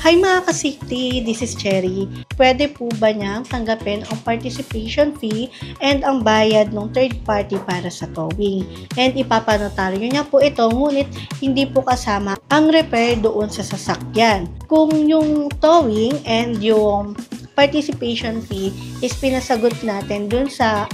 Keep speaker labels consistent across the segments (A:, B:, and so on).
A: Hi mga ka-safety, this is Cherry. Pwede po ba niyang tanggapin ang participation fee and ang bayad ng third party para sa towing? And ipapanotaryo niya po ito, ngunit hindi po kasama ang repair doon sa sasakyan. Kung yung towing and yung participation fee is pinasagot natin dun sa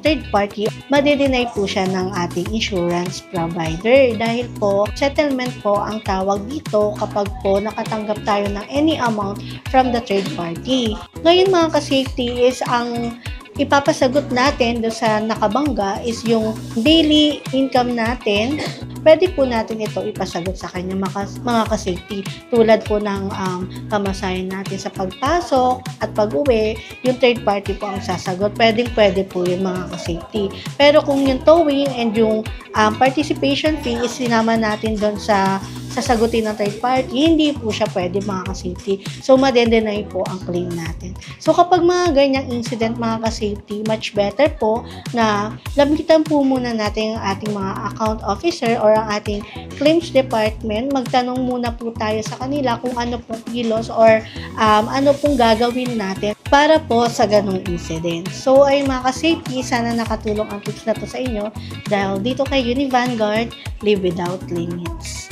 A: third party, made-deny po siya ng ating insurance provider dahil po settlement po ang tawag dito kapag po nakatanggap tayo ng any amount from the third party. Ngayon mga ka-safety is ang ipapasagot natin doon sa nakabangga is yung daily income natin. Pwede po natin ito ipasagot sa kanya mga ka-safety. Tulad po ng pamasahin natin sa pagpasok at pag-uwi, yung third party po ang sasagot. Pwede po yung mga ka-safety. Pero kung yung towing and yung participation fee is sinama natin doon sa sasagutin ng third party, hindi po siya pwede mga ka-safety. So, madendenay po ang claim natin. So, kapag mga ganyang incident mga ka-safety, much better po na lapitan po muna natin ang ating mga account officer or ang ating claims department. Magtanong muna po tayo sa kanila kung ano pong kilos or ano pong gagawin natin para po sa ganong incident. So, ay mga ka-safety, sana nakatulong ang tips na to sa inyo dahil dito kay Uni Vanguard, live without limits.